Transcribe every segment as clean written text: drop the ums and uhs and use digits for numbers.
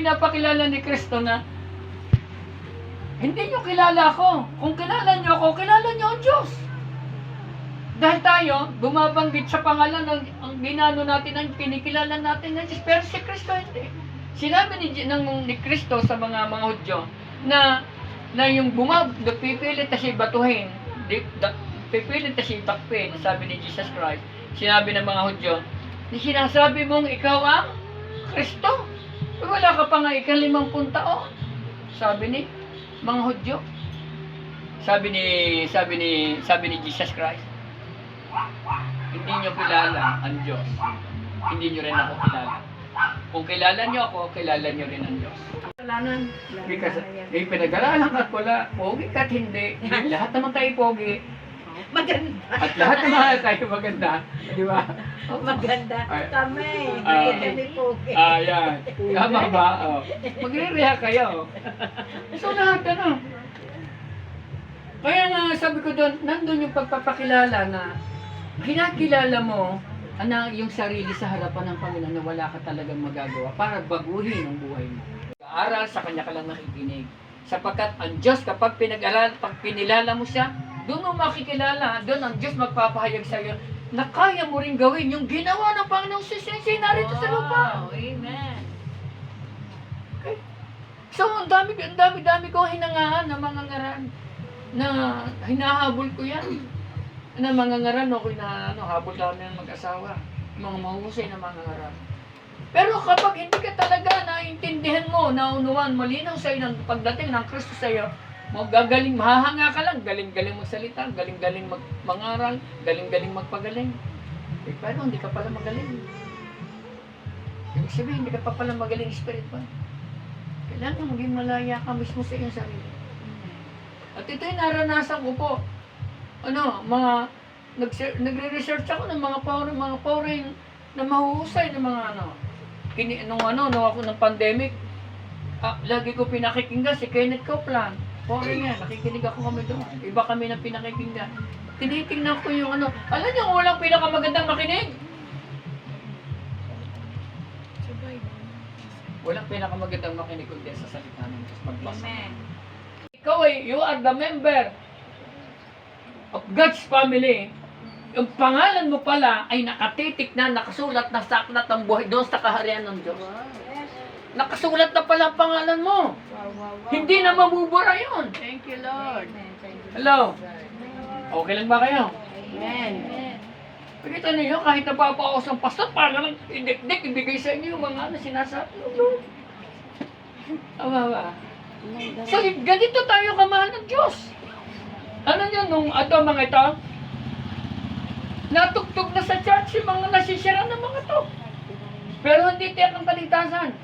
pinapakilala ni Kristo na hindi nyo kilala ako. Kung kilala nyo ako, kilala nyo ang Diyos. Dahil tayo, bumabanggit sa pangalan ng ang ginano natin, ang kinikilala natin ng Diyos. Pero si Kristo hindi. Sinabi ni Kristo sa mga Hudyo na yung pipilit na siya batuhin, pipilit na siya takpin, sabi ni Jesus Christ. Sinabi ng mga Hudyo, sinasabi mong ikaw ang Kristo? Wala ka pa nga 50 taon. Sabi ni mga Hudyo. Sabi ni Jesus Christ, hindi nyo kilala ang Diyos. Hindi nyo rin ako kilala. Kung kilala nyo ako, kilala nyo rin ang Diyos. Kasalanan. Because, pinag-aralan ka at wala, pogi ka at hindi. Lahat naman tayo pogi. Maganda. At lahat naman tayo maganda. Di ba? Maganda. Kami. Kami pogi. Yan. Tama ba? Magre-react kayo. So lahat ano. Kaya nga sabi ko doon, nandun yung pagpapakilala na kinakilala mo yung sarili sa harapan ng Panginoon na wala ka talagang magagawa para baguhin ang buhay mo. Aral sa Kanya ka lang nakikinig. Sapagkat ang Diyos kapag pag pinilala mo siya, doon mo makikilala, doon ang Diyos magpapahayag sa iyo na kaya mo rin gawin yung ginawa ng Panginoong Siya narito sa lupa. Amen. Okay. So, ang dami kong hinangaan na mga ngaran na hinahabol ko yan. Na mga ngaran, okay na habol namin ng mag-asawa. Mga mahusay na mga ngaran. Pero kapag hindi ka talaga naiintindihan mo, naunuan, malinaw sa iyo ng pagdating ng Kristo sa iyo, magagaling, mahahanga ka lang, galing-galing magsalita, galing-galing mangaral, galing-galing magpagaling. Pero hindi ka pala magaling. Ibig sabihin, hindi ka pa pala magaling spiritual. Kailangan maging malaya ka mismo sa iyong sarili. At ito'y naranasan ko po. Nagre-research ako ng mga foreign na mahuhusay ng mga nung ako ng pandemic. Lagi ko pinakikinggan si Kenneth Copeland. Foreign yan, nakikinig ako kami doon. Iba kami na pinakikinggan. Tinitingnan ko yung alam niyo kung walang pinakamagandang makinig? Walang pinakamagandang makinig kundi sa salita ng Diyos. Magbasa. Ikaw you are the member of God's family. Yung pangalan mo pala ay nakatitik na, nakasulat na sa aklat ng buhay doon sa kaharian ng Diyos. Nakasulat na pala ang pangalan mo. Hindi na mabubura yun. Thank you, Lord. Hello? Okay lang ba kayo? Amen. Pakita niyo, kahit napapaos ng pastor, para lang idikdik, ibigay sa inyo yung mga sinasabi. Tama ba? So, ganito tayo kamahal ng Diyos. Ano nyo, nung mga ito, natugtog na sa church yung mga nasisira ng mga to. Pero hindi tiyak ang kaligtasan.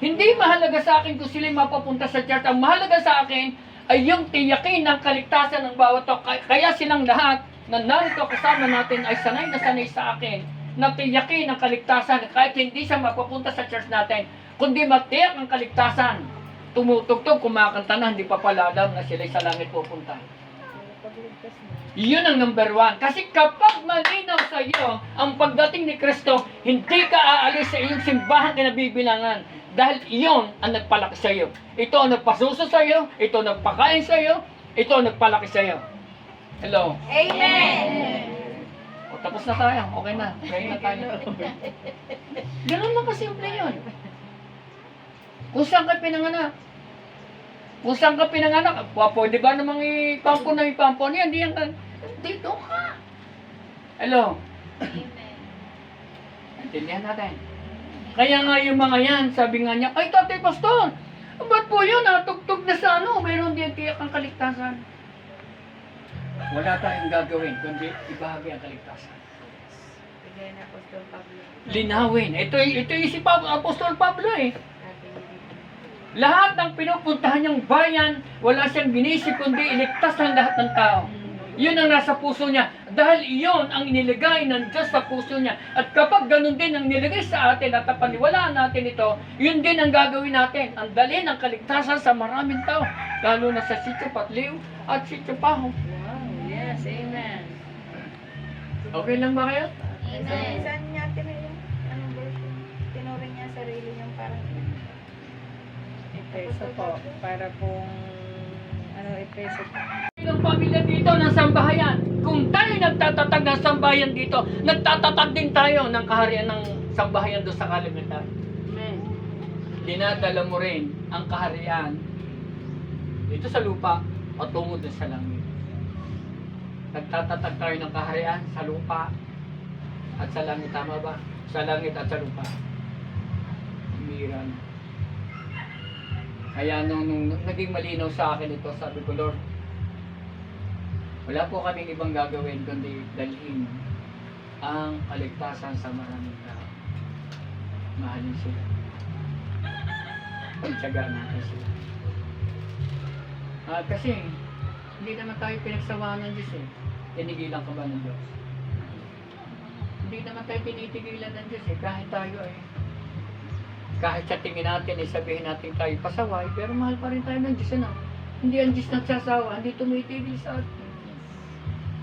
Hindi mahalaga sa akin kung sila mapapunta sa church. Ang mahalaga sa akin ay yung tiyakin ng kaligtasan ng bawat to. Kaya silang lahat na narito kasama natin ay sanay na sanay sa akin na tiyakin ang kaligtasan kahit hindi siya mapapunta sa church natin. Kundi matiyak ang kaligtasan. Tumutugtog, kumakanta na, hindi pa pala alam na sila sa langit pupunta. Yun ang number 1. Kasi kapag malinaw sa iyo ang pagdating ni Kristo, hindi ka aalis sa iyong simbahan kinabibilangan. Dahil iyon ang nagpalaki sa iyo. Ito ang nagpasuso sa iyo, ito ang nagpakain sa iyo, ito ang nagpalaki sa iyo. Hello? Amen. O, tapos na tayo. Okay na. Pray na tayo. Ganun lang kasimple yun. Kung saan ka pinanganak? Kung saan ka pinanganak, pwede ba namang ipampo niya? Hindi yan ka. Dito ka. Hello? Amen. Intindihan natin. Kaya nga yung mga yan, sabi nga niya, ay tatay pastor, ba't po yun, natugtog na sa mayroon din tiyak ang kaligtasan. Wala tayong gagawin, kundi ibahagi ang kaligtasan. Bigay na Apostol Pablo. Linawin. Ito yung si Apostol Pablo eh. Lahat ng pinupuntahan niyang bayan, wala siyang ginisip kundi iligtas ng lahat ng tao. Yun ang nasa puso niya. Dahil iyon ang iniligay ng Diyos sa puso niya. At kapag ganun din ang nilagay sa atin at paniwalaan natin ito, yun din ang gagawin natin. Ang dalhin ang kaligtasan sa maraming tao. Lalo na sa Sitio Patliw at Sitio Paho. Wow, yes, amen. Okay lang ba kayo? Amen. Saan niya tinuro yung anong version? Tinuro niya sarili niyang parang Peso po. Para pong, peso po. Ilang pamilya dito ng sambahayan. Kung tayo nagtatatag ng sambahayan dito, nagtatatag din tayo ng kaharian ng sambahayan doon sa kalimitan. Amen. Dinadala mo rin ang kaharian dito sa lupa patungo doon sa langit. Nagtatatag tayo ng kaharian sa lupa at sa langit. Tama ba? Sa langit at sa lupa. Miran. Kaya nung naging malinaw sa akin ito, sabi ko, Lord, wala po kaming ibang gagawin kundi dalhin ang kaligtasan sa maraming tao. Mahalin sila. Pagtsagaan natin sila. Kasi, hindi naman tayo pinagsawaan ng Diyos eh. Tinigilan ka ba ng Diyos? Hindi naman tayo tinitigilan ng Diyos eh. Kahit tayo eh. Kahit sa tingin natin eh, sabihin natin tayo pasaway, pero mahal pa rin tayo ng Diyos. Ano? Hindi ang Diyos nagsasawa, hindi tumitigil sa atin.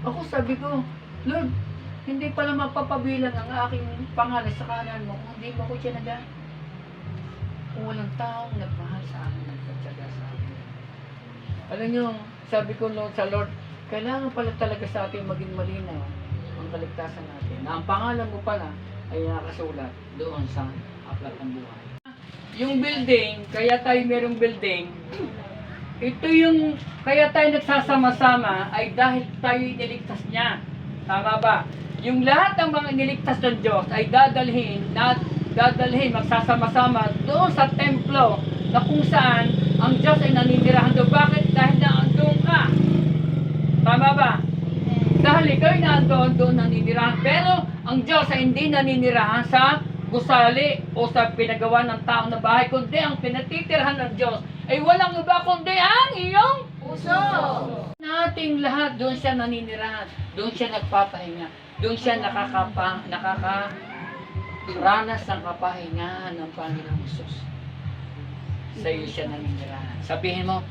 Ako sabi ko, Lord, hindi pala mapapabilang ang aking pangalan sa kanan mo kung hindi mo ko tiyanaga. Kung walang taong nagmahal sa akin, nagpatsaga sa akin. Alam nyo, sabi ko Lord, sa Lord, kailangan pala talaga sa atin maging malinaw ang kaligtasan natin. Na ang pangalan mo pala ay nakasulat doon sa aklat ng buhay. Yung building, kaya tayo merong building, ito yung, kaya tayo nagsasama-sama ay dahil tayo niligtas niya. Tama ba? Yung lahat ng mga niligtas ng Diyos ay dadalhin, magsasama-sama doon sa templo na kung saan ang Diyos ay naninirahan doon. Bakit? Dahil naandoon ka. Tama ba? Dahil ikaw ay doon naninirahan. Pero ang Diyos ay hindi naninirahan sa gusali o sa pinagawa ng tao na bahay, kundi ang pinatitirhan ng Diyos ay walang iba kundi ang iyong puso. Nating lahat, doon siya naninirahan, doon siya nagpapahinga, doon siya nakakaranas ng kapahingahan ng Panginoong Hesus. Sa iyo siya naninirahan. Sabihin mo,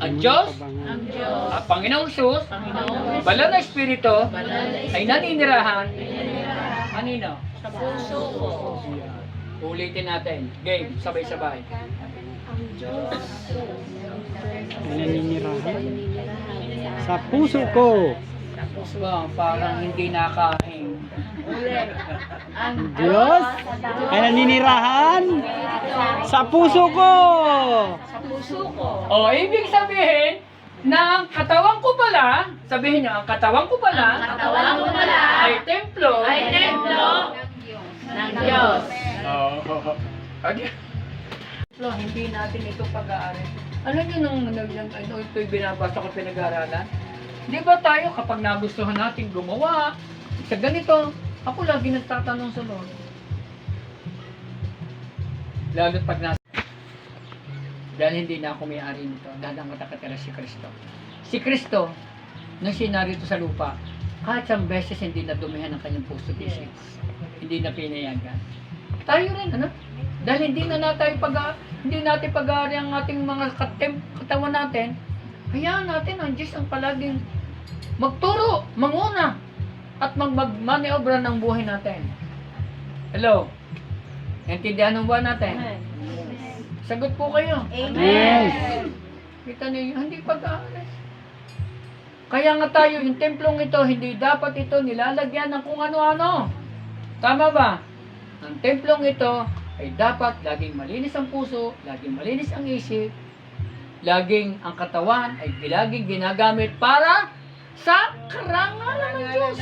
ang Diyos, ang Panginoong Hesus, Banal na Espiritu, ay naninirahan, kanino? Sa puso ko. Ulitin natin. Game, sabay-sabay. Ang Diyos. Naninirahan sa puso ko. Sa puso Wow, parang hindi nakahing. ulit. Ang Diyos ay naninirahan sa puso ko. Sa puso ko. O, ibig sabihin, na ang katawan ko pala, sabihin niyo, ang katawan ko pala, Ang katawan ko pala ay templo, ay templo ng Diyos. Okay. Hindi natin ito pag-aaral. Alam niyo nung ito'y binabasa ko pinag-aaralan? Di ba tayo kapag nagustuhan natin gumawa sa ganito, ako lagi nagtatanong sa Lord. Lalo't pag nasa dahil hindi na ako may-ari nito, dahil ang matakatira si Kristo. Si Kristo, nung sinarito sa lupa, kahit isang beses hindi na dumihan ang kanyang puso at isip. Hindi na pinayagan. Tayo rin, ano? Dahil hindi natin pag-aari ang ating mga katawan natin, hayaan natin ang Diyos ang palaging magturo, manguna, at magmaniobra ng buhay natin. Hello? Naintindihan mo ba natin? Sagot po kayo. Amen. Kita niyo, hindi pag-aaral. Kaya nga tayo, yung templong ito, hindi dapat ito nilalagyan ng kung ano-ano. Tama ba? Ang templong ito ay dapat laging malinis ang puso, laging malinis ang isip, laging ang katawan ay laging ginagamit para sa karangalan ng Diyos.